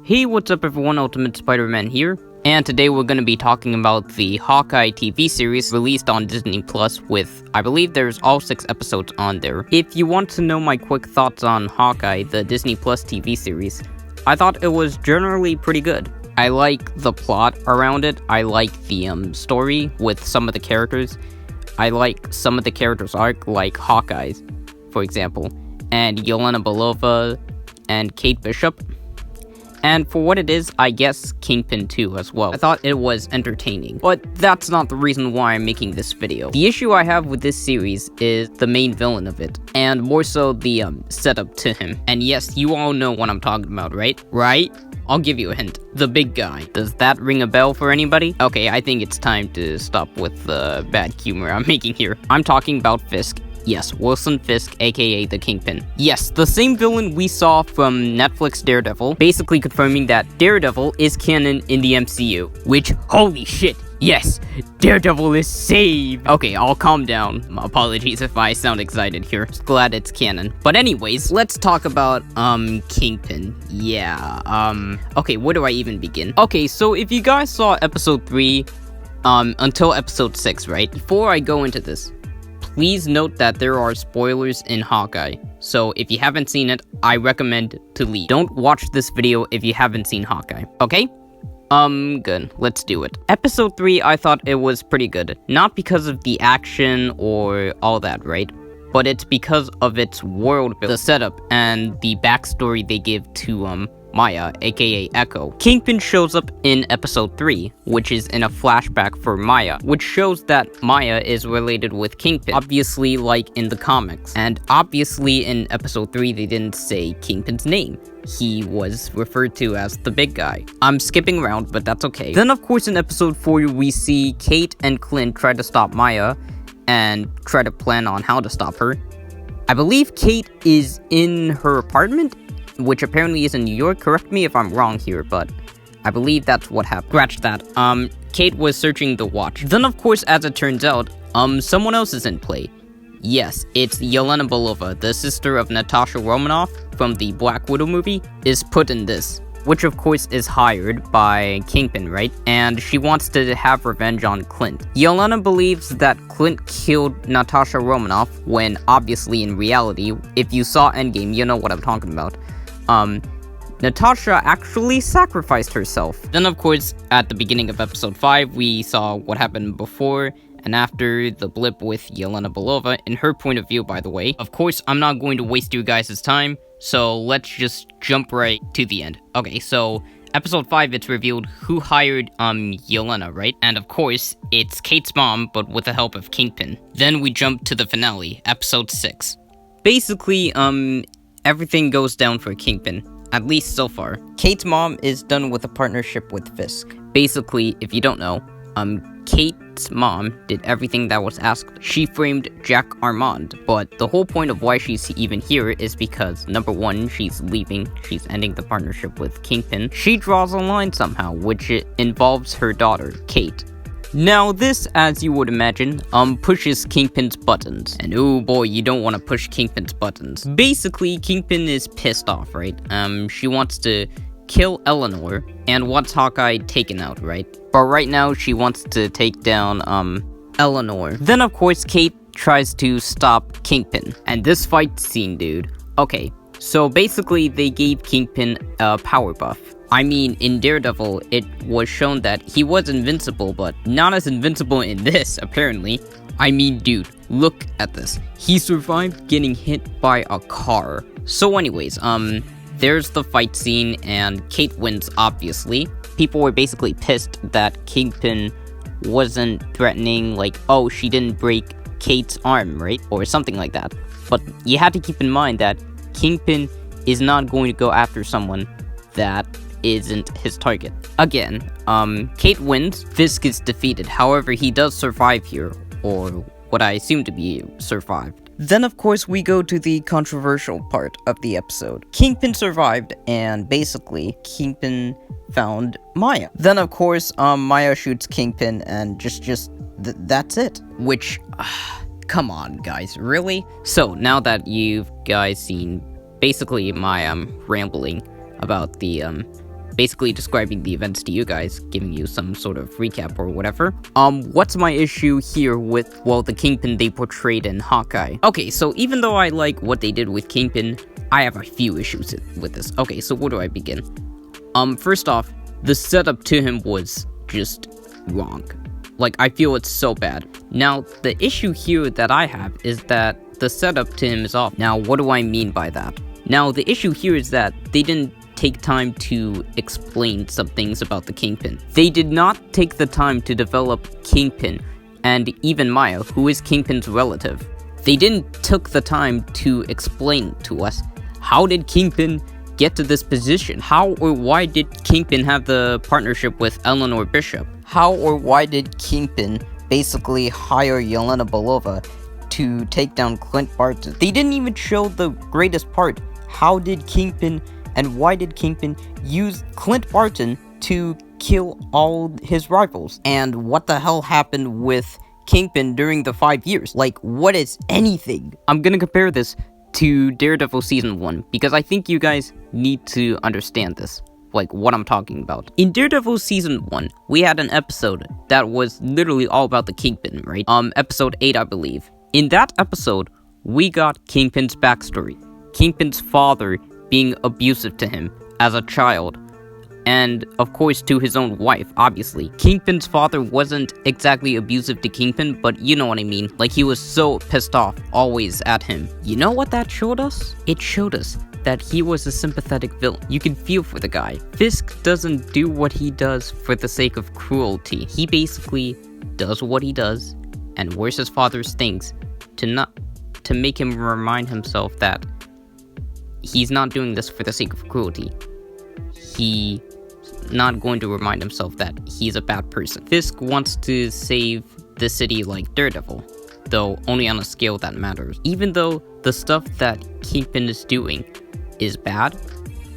Hey, what's up everyone, Ultimate Spider-Man here, and today we're going to be talking about the Hawkeye TV series released on Disney Plus with, I believe there's all 6 episodes on there. If you want to know my quick thoughts on Hawkeye, the Disney Plus TV series, I thought it was generally pretty good. I like the plot around it, I like the story with some of the characters, I like some of the characters' arc, like Hawkeye's, for example, and Yelena Belova and Kate Bishop. And for what it is, I guess Kingpin too as well. I thought it was entertaining, but that's not the reason why I'm making this video. The issue I have with this series is the main villain of it, and more so the setup to him. And yes, you all know what I'm talking about, right? Right? I'll give you a hint. The big guy. Does that ring a bell for anybody? Okay, I think it's time to stop with the bad humor I'm making here. I'm talking about Fisk. Yes, Wilson Fisk, aka the Kingpin. Yes, the same villain we saw from Netflix Daredevil, basically confirming that Daredevil is canon in the MCU. Which, holy shit, yes, Daredevil is saved! Okay, I'll calm down. Apologies if I sound excited here. Just glad it's canon. But anyways, let's talk about, Kingpin. Yeah, okay, where do I even begin? Okay, so if you guys saw episode 3, until episode 6, right? Before I go into this, please note that there are spoilers in Hawkeye, so if you haven't seen it, I recommend to leave. Don't watch this video if you haven't seen Hawkeye, okay? Good. Let's do it. Episode 3, I thought it was pretty good. Not because of the action or all that, right? But it's because of its world build, the setup, and the backstory they give to, Maya, aka Echo. Kingpin shows up in episode 3, which is in a flashback for Maya, which shows that Maya is related with Kingpin, obviously like in the comics. And obviously in episode 3 they didn't say Kingpin's name. He was referred to as the big guy. I'm skipping around, but that's okay. Then of course in episode 4 we see Kate and Clint try to stop Maya and try to plan on how to stop her. I believe Kate is in her apartment, which apparently is in New York. Correct me if I'm wrong here, but I believe that's what happened. Scratch that. Kate was searching the watch. Then, of course, as it turns out, someone else is in play. Yes, it's Yelena Belova, the sister of Natasha Romanoff from the Black Widow movie, is put in this, which of course is hired by Kingpin, right? And she wants to have revenge on Clint. Yelena believes that Clint killed Natasha Romanoff, when obviously in reality, if you saw Endgame, you know what I'm talking about. Natasha actually sacrificed herself. Then of course, at the beginning of episode 5, we saw what happened before and after the blip with Yelena Belova, in her point of view, by the way. Of course, I'm not going to waste you guys' time, so let's just jump right to the end. Okay, so episode 5, it's revealed who hired, Yelena, right? And of course, it's Kate's mom, but with the help of Kingpin. Then we jump to the finale, episode 6. Basically, everything goes down for Kingpin, at least so far. Kate's mom is done with a partnership with Fisk. Basically, if you don't know, Kate's mom did everything that was asked. She framed Jack Armand, but the whole point of why she's even here is because, number 1, she's leaving, she's ending the partnership with Kingpin. She draws a line somehow, which involves her daughter, Kate. Now this, as you would imagine, pushes Kingpin's buttons. And oh boy, you don't want to push Kingpin's buttons. Basically, Kingpin is pissed off, right? She wants to kill Eleanor and wants Hawkeye taken out, right? But right now, she wants to take down, Eleanor. Then of course, Kate tries to stop Kingpin. And this fight scene, dude. Okay, so basically, they gave Kingpin a power buff. I mean, in Daredevil, it was shown that he was invincible, but not as invincible in this, apparently. I mean, dude, look at this. He survived getting hit by a car. So anyways, there's the fight scene, and Kate wins, obviously. People were basically pissed that Kingpin wasn't threatening, like, oh, she didn't break Kate's arm, right? Or something like that. But you have to keep in mind that Kingpin is not going to go after someone that isn't his target. Again, Kate wins, Fisk is defeated. However, he does survive here, or what I assume to be survived. Then of course we go to the controversial part of the episode. Kingpin survived, and basically, Kingpin found Maya. Then of course, Maya shoots Kingpin, and that's it. Which, come on guys, really? So, now that you've guys seen basically my rambling about the basically describing the events to you guys, giving you some sort of recap or whatever. What's my issue here with, well, the Kingpin they portrayed in Hawkeye? Okay, so even though I like what they did with Kingpin, I have a few issues with this. Okay, so where do I begin? First off, the setup to him was just wrong. Like, I feel it's so bad. Now, the issue here that I have is that the setup to him is off. Now, what do I mean by that? Now, the issue here is that they didn't take time to explain some things about the Kingpin. They did not take the time to develop Kingpin, and even Maya, who is Kingpin's relative. They didn't took the time to explain to us, how did Kingpin get to this position? How or why did Kingpin have the partnership with Eleanor Bishop? How or why did Kingpin basically hire Yelena Belova to take down Clint Barton? They didn't even show the greatest part. How did Kingpin and why did Kingpin use Clint Barton to kill all his rivals? And what the hell happened with Kingpin during the 5 years? Like, what is anything? I'm gonna compare this to Daredevil Season 1, because I think you guys need to understand this, like what I'm talking about. In Daredevil Season 1, we had an episode that was literally all about the Kingpin, right? Episode 8, I believe. In that episode, we got Kingpin's backstory. Kingpin's father being abusive to him as a child, and of course to his own wife, obviously. Kingpin's father wasn't exactly abusive to Kingpin, but you know what I mean. Like, he was so pissed off, always at him. You know what that showed us? It showed us that he was a sympathetic villain. You can feel for the guy. Fisk doesn't do what he does for the sake of cruelty. He basically does what he does and wears his father's things to make him remind himself that he's not doing this for the sake of cruelty. He's not going to remind himself that he's a bad person. Fisk wants to save the city like Daredevil, though only on a scale that matters. Even though the stuff that Kingpin is doing is bad,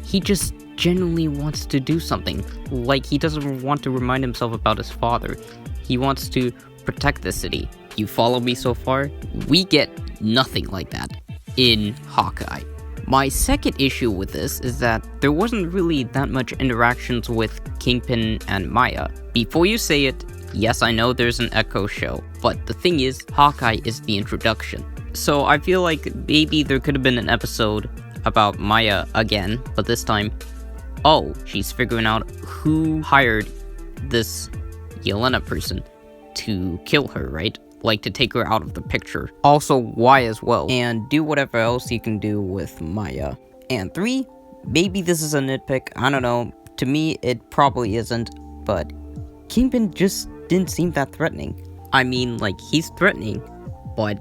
he just genuinely wants to do something. Like, he doesn't want to remind himself about his father. He wants to protect the city. You follow me so far? We get nothing like that in Hawkeye. My second issue with this is that there wasn't really that much interactions with Kingpin and Maya. Before you say it, yes, I know there's an Echo show, but the thing is, Hawkeye is the introduction. So I feel like maybe there could have been an episode about Maya again, but this time, oh, she's figuring out who hired this Yelena person to kill her, right? Like, to take her out of the picture. Also, why as well. And do whatever else you can do with Maya. And 3, maybe this is a nitpick, I don't know. To me, it probably isn't, but Kingpin just didn't seem that threatening. I mean, like, he's threatening, but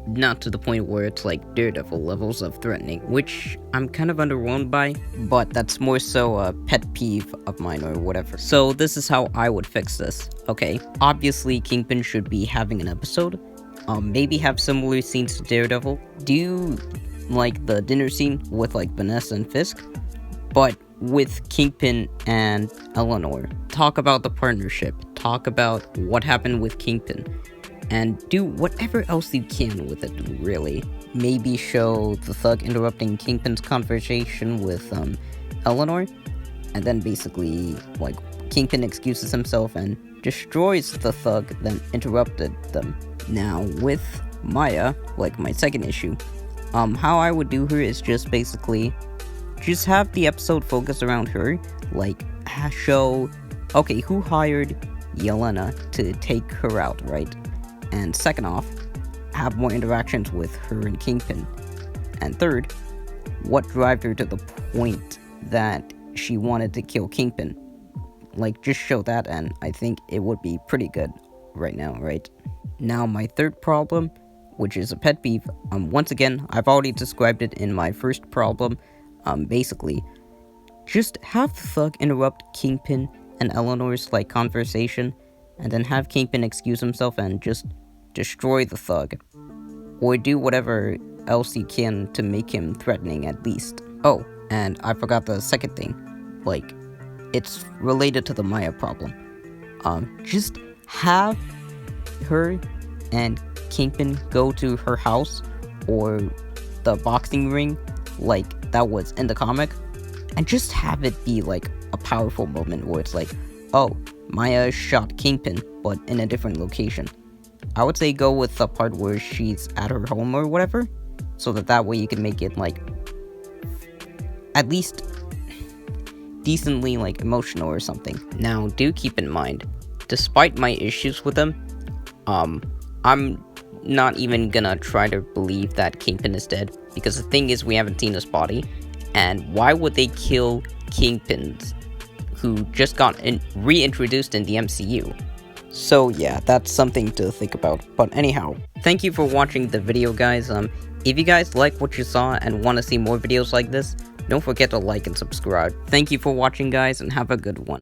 not to the point where it's like Daredevil levels of threatening, which I'm kind of underwhelmed by, but that's more so a pet peeve of mine or whatever. So this is how I would fix this. Okay, obviously Kingpin should be having an episode, maybe have similar scenes to Daredevil, do like the dinner scene with like Vanessa and Fisk, but with Kingpin and Eleanor. Talk about the partnership, talk about what happened with Kingpin, and do whatever else you can with it, really. Maybe show the Thug interrupting Kingpin's conversation with Eleanor, and then basically, like, Kingpin excuses himself and destroys the Thug that interrupted them. Now, with Maya, like my second issue, how I would do her is just basically, just have the episode focus around her, like, show, okay, who hired Yelena to take her out, right? And second off, have more interactions with her and Kingpin. And third, what drive her to the point that she wanted to kill Kingpin. Like, just show that, and I think it would be pretty good right now, right? Now, my third problem, which is a pet peeve, once again, I've already described it in my first problem. Basically, just have the Thug interrupt Kingpin and Eleanor's, like, conversation, and then have Kingpin excuse himself and just destroy the Thug. Or do whatever else you can to make him threatening, at least. Oh, and I forgot the second thing. Like, it's related to the Maya problem. Just have her and Kingpin go to her house, or the boxing ring, like that was in the comic, and just have it be like a powerful moment where it's like, oh, Maya shot Kingpin, but in a different location. I would say go with the part where she's at her home or whatever, so that way you can make it, like, at least decently, like, emotional or something. Now, do keep in mind, despite my issues with them, I'm not even gonna try to believe that Kingpin is dead, because the thing is, we haven't seen his body, and why would they kill Kingpins who just got reintroduced in the MCU? So yeah, that's something to think about. But anyhow, thank you for watching the video, guys. If you guys like what you saw and want to see more videos like this, don't forget to like and subscribe. Thank you for watching, guys, and have a good one.